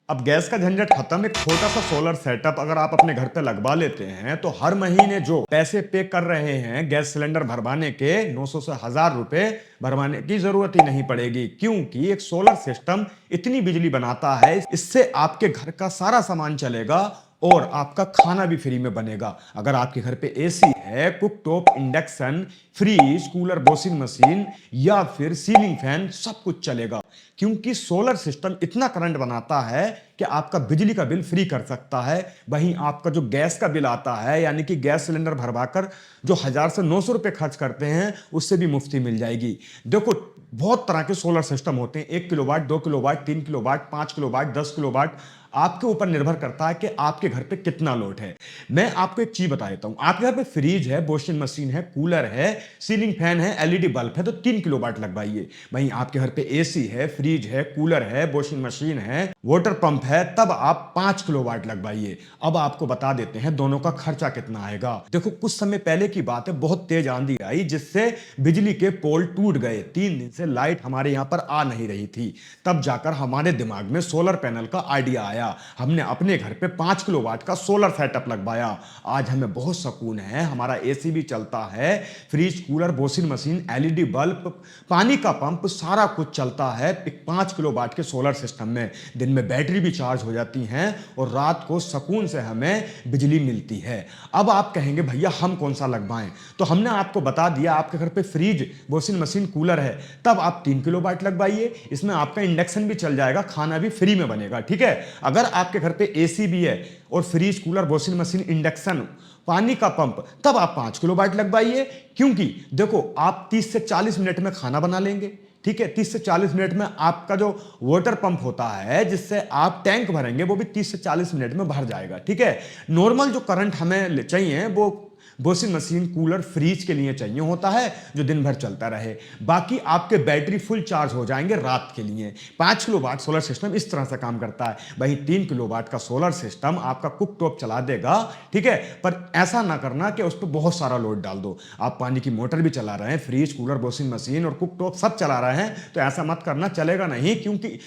अब गैस का झंझट खत्म। एक छोटा सा सोलर सेटअप अगर आप अपने घर पे लगवा लेते हैं तो हर महीने जो पैसे पे कर रहे हैं गैस सिलेंडर भरवाने के 900 से 1000 रुपए भरवाने की जरूरत ही नहीं पड़ेगी, क्योंकि एक सोलर सिस्टम इतनी बिजली बनाता है, इससे आपके घर का सारा सामान चलेगा और आपका खाना भी फ्री में बनेगा। अगर आपके घर पे एसी है, cooktop, induction, fridge, cooler, washing machine या फिर सीलिंग फैन, सब कुछ चलेगा, क्योंकि सोलर सिस्टम इतना करंट बनाता है कि आपका बिजली का बिल फ्री कर सकता है। वहीं आपका जो गैस का बिल आता है, यानी कि गैस सिलेंडर भरवाकर जो 1000 से 900 रुपए खर्च करते हैं, उससे भी मुफ्ती मिल जाएगी। देखो, बहुत तरह के सोलर सिस्टम होते हैं, 1 kilowatt, 2 kilowatt, 3 kilowatt, 5 kilowatt, 10 kilowatt. आपके ऊपर निर्भर करता है कि आपके घर पे कितना लोड है। मैं आपको एक चीज बता देता हूं, आपके घर पे फ्रिज है, वॉशिंग मशीन है, कूलर है, सीलिंग फैन है, एलईडी बल्ब है, तो 3 किलोवाट लगवाइए। वहीं आपके घर पे एसी है, फ्रिज है, कूलर है, वॉशिंग मशीन है, वाटर पंप है, तब आप 5 किलोवाट लगवाइए। अब आपको बता देते हैं दोनों का खर्चा कितना आएगा। देखो, कुछ समय पहले की बात है, बहुत तेज आंधी आई जिससे बिजली के पोल टूट गए। 3 दिन से लाइट हमारे यहां पर आ नहीं रही थी। तब जाकर हमारे दिमाग में सोलर पैनल का आइडिया आया। हमने अपने घर पे 5 किलोवाट का सोलर सेटअप लगवाया। आज हमें बहुत सुकून है, हमारा एसी भी चलता है, fridge, cooler, washing machine, LED bulb, पानी का पंप, सारा कुछ चलता है एक 5 किलोवाट के सोलर सिस्टम में। दिन में बैटरी भी चार्ज हो जाती हैं और रात को सुकून से हमें बिजली मिलती है। अब आप कहेंगे भैया हम कौन सा लगवाएं, तो हमने आपको बता दिया, आपके घर पे फ्रिज, वॉशिंग मशीन, कूलर है, तब आप 3 किलोवाट लगवाइए। इसमें आपका इंडक्शन भी चल जाएगा, खाना भी फ्री में बनेगा, ठीक है। अगर आपके घर पे एसी भी है और fridge, cooler, washing machine, induction, पानी का पंप, तब आप 5 किलोवाट लगवाइए। क्योंकि देखो, आप 30 से 40 मिनट में खाना बना लेंगे, ठीक है। 30 से 40 मिनट में आपका जो वाटर पंप होता है जिससे आप टैंक भरेंगे, वो भी 30 से 40 मिनट में भर जाएगा, ठीक है। नॉर्मल जो करंट हमें चाहिए वो वॉशिंग मशीन, कूलर, फ्रिज के लिए चाहिए होता है, जो दिन भर चलता रहे। बाकी आपके बैटरी फुल चार्ज हो जाएंगे रात के लिए। 5 किलोवाट सोलर सिस्टम इस तरह से काम करता है। वहीं 3 किलोवाट का सोलर सिस्टम आपका कुकटॉप चला देगा, ठीक है। पर ऐसा ना करना कि उस पर बहुत सारा लोड डाल दो। आप पानी की मोटर भी चला रहे हैं, फ्रिज, कूलर, वॉशिंग मशीन और कुकटॉप सब चला रहे हैं, तो ऐसा मत करना, चलेगा नहीं। क्योंकि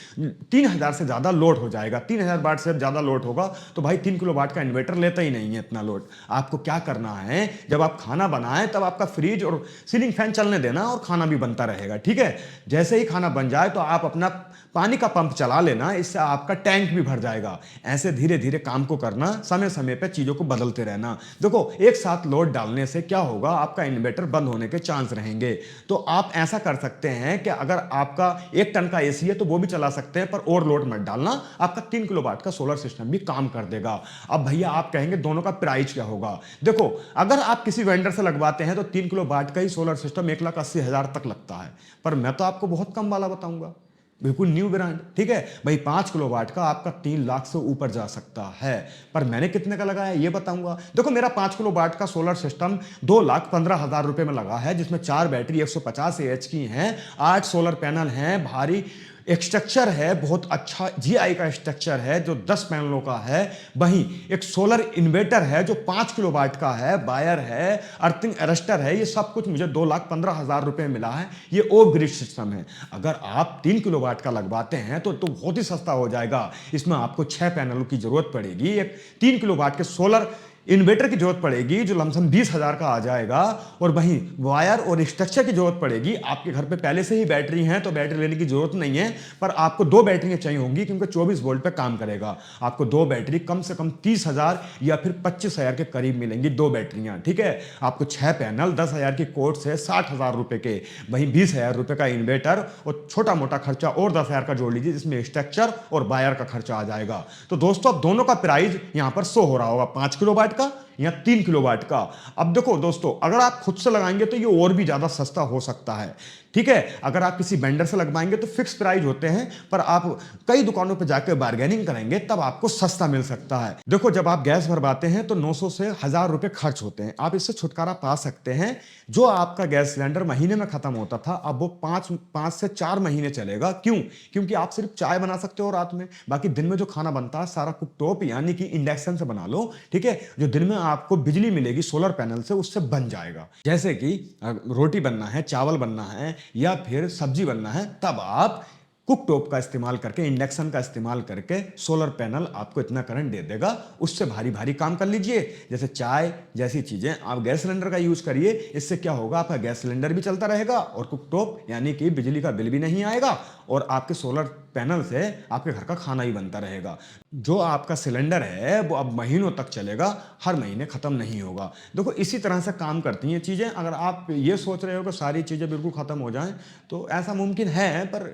3000 से ज्यादा लोड हो जाएगा। 3000 वाट से ज्यादा लोड होगा तो भाई 3 किलोवाट का इन्वर्टर लेता ही नहीं है इतना लोड। आपको क्या करना है, जब आप खाना बनाएं तब आपका फ्रिज और सीलिंग फैन चलने देना और खाना भी बनता रहेगा, ठीक है। जैसे ही खाना बन जाए तो आप अपना पानी का पंप चला लेना, इससे आपका टैंक भी भर जाएगा। ऐसे धीरे धीरे काम को करना, समय समय पर चीजों को बदलते रहना। देखो, एक साथ लोड डालने से क्या होगा, आपका इन्वर्टर बंद होने के चांस रहेंगे। तो आप ऐसा कर सकते हैं कि अगर आपका 1 टन का एसी है तो वो भी चला सकते हैं, पर और लोड मत डालना, आपका 3 किलोवाट का सोलर सिस्टम भी काम कर देगा। अब भैया आप कहेंगे दोनों का प्राइस क्या होगा। देखो, अगर आप किसी वेंडर से लगवाते हैं तो 3 किलो वाट का ही सोलर सिस्टम 1,80,000 तक लगता है, पर मैं तो आपको बहुत कम वाला बताऊंगा, बिल्कुल न्यू ब्रांड, ठीक है भाई। 5 किलो वाट का आपका 3 लाख से ऊपर जा सकता है, पर मैंने कितने का लगाया ये बताऊंगा। देखो, मेरा 5 किलो वाट का सोलर सिस्टम 2,15,000 रुपए में लगा है, जिसमें 4 बैटरी 150 AH की हैं, 8 सोलर पैनल हैं, भारी एक स्ट्रक्चर है, बहुत अच्छा जीआई का स्ट्रक्चर है जो 10 पैनलों का है। वहीं एक सोलर इन्वर्टर है जो 5 किलो वाट का है, वायर है, अर्थिंग अरेस्टर है। ये सब कुछ मुझे 2,15,000 रुपए में मिला है। ये ऑफ ग्रिड सिस्टम है। अगर आप 3 किलो वाट का लगवाते हैं तो बहुत ही सस्ता हो जाएगा। इसमें आपको 6 पैनलों की जरूरत पड़ेगी। एक 3 किलो वाट के सोलर इन्वर्टर की जरूरत पड़ेगी जो लमसम 20,000 का आ जाएगा, और वहीं वायर और स्ट्रक्चर की जरूरत पड़ेगी। आपके घर पे पहले से ही बैटरी हैं तो बैटरी लेने की जरूरत नहीं है, पर आपको 2 बैटरियां चाहिए होंगी क्योंकि 24 वोल्ट पे काम करेगा। आपको 2 बैटरी कम से कम 30,000 या फिर 25,000 के करीब मिलेंगी, 2 बैटरियां, ठीक है। आपको 6 पैनल 10,000 की कोट से 60,000 रुपए के, वहीं 20,000 रुपए का इन्वर्टर और छोटा मोटा खर्चा और 10,000 का जोड़ लीजिए, जिसमें स्ट्रक्चर और वायर का खर्चा आ जाएगा। तो दोस्तों, अब दोनों का प्राइस यहां पर शो हो रहा होगा, 5 किलो वाट का या 3 किलो वाट का। अब देखो दोस्तों, अगर आप खुद से लगाएंगे तो ये और भी ज्यादा सस्ता हो सकता है, ठीक है। अगर आप किसी वेंडर से लगवाएंगे तो फिक्स प्राइस होते हैं, पर आप कई दुकानों पर जाकर बार्गेनिंग करेंगे तब आपको सस्ता मिल सकता है। देखो, जब आप गैस भरवाते हैं तो 900 से 1000 रुपए खर्च होते हैं। आप इससे छुटकारा पा सकते हैं। जो आपका गैस सिलेंडर महीने में खत्म होता था, अब वो 5 से 4 महीने चलेगा। क्यों? क्योंकि आप सिर्फ चाय बना सकते हो रात में, बाकी दिन में जो खाना बनता है सारा कुकटॉप यानी कि इंडक्शन से बना लो, ठीक है। जो दिन में आपको बिजली मिलेगी सोलर पैनल से, उससे बन जाएगा। जैसे कि रोटी बनना है, चावल बनना है या फिर सब्जी बनना है, तब आप कुक टॉप का इस्तेमाल करके, इंडक्शन का इस्तेमाल करके सोलर पैनल आपको इतना करंट दे देगा, उससे भारी भारी काम कर लीजिए। जैसे चाय जैसी चीजें आप गैस सिलेंडर का यूज करिए, इससे क्या होगा, आपका गैस सिलेंडर भी चलता रहेगा और कुक टॉप यानी कि बिजली का बिल भी नहीं आएगा, और आपके सोलर पैनल से आपके घर का खाना ही बनता रहेगा। जो आपका सिलेंडर है वो अब महीनों तक चलेगा, हर महीने खत्म नहीं होगा। देखो इसी तरह से काम करती हैं चीजें। अगर आप ये सोच रहे हो कि सारी चीजें बिल्कुल खत्म हो जाएं, तो ऐसा मुमकिन है, पर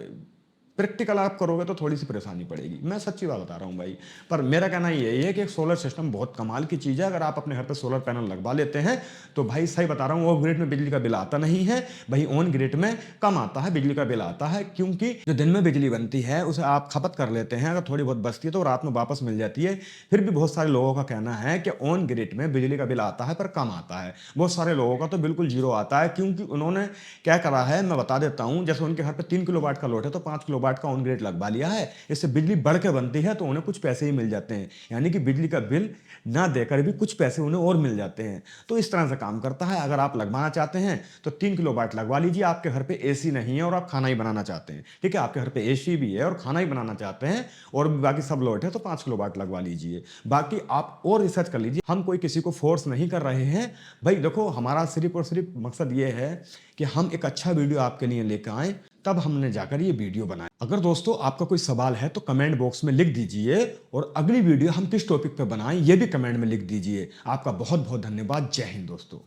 प्रैक्टिकल आप करोगे तो थोड़ी सी परेशानी पड़ेगी। मैं सच्ची बात बता रहा हूँ भाई। पर मेरा कहना यही है कि एक सोलर सिस्टम बहुत कमाल की चीज़ है। अगर आप अपने घर पे सोलर पैनल लगवा लेते हैं तो भाई सही बता रहा हूँ, ऑफ ग्रिड में बिजली का बिल आता नहीं है भाई, ऑन ग्रिड में कम आता है, बिजली का बिल आता है। क्योंकि जो दिन में बिजली बनती है उसे आप खपत कर लेते हैं, अगर थोड़ी बहुत बचती है तो रात में वापस मिल जाती है। फिर भी बहुत सारे लोगों का कहना है कि ऑन ग्रिड में बिजली का बिल आता है पर कम आता है। बहुत सारे लोगों का तो बिल्कुल जीरो आता है, क्योंकि उन्होंने क्या करा है मैं बता देता हूँ। जैसे उनके घर पे 3 किलोवाट का लोड है तो 5 किलोवाट का ऑन ग्रिड लगवा लिया है, इससे बिजली बढ़ के बनती है तो उन्हें कुछ पैसे ही मिल जाते हैं, यानी कि बिजली का बिल ना देकर भी कुछ पैसे उन्हें और मिल जाते हैं। तो इस तरह से काम करता है। अगर आप लगवाना चाहते हैं तो 3 किलोवाट लगवा लीजिए। आपके घर पे एसी नहीं है और आप खाना ही बनाना चाहते हैं, ठीक है, आपके घर पे एसी भी है और खाना ही बनाना चाहते हैं और भी बाकी सब लोड है, तो 5 किलोवाट लगवा लीजिए। बाकी आप और रिसर्च कर लीजिए, हम कोई किसी को फोर्स नहीं कर रहे हैं भाई। देखो हमारा सिर्फ और सिर्फ मकसद ये है कि हम एक अच्छा वीडियो आपके लिए लेकर आए, तब हमने जाकर ये वीडियो बनाया। अगर दोस्तों आपका कोई सवाल है तो कमेंट बॉक्स में लिख दीजिए, और अगली वीडियो हम किस टॉपिक पे बनाएं ये भी कमेंट में लिख दीजिए। आपका बहुत बहुत धन्यवाद। जय हिंद दोस्तों।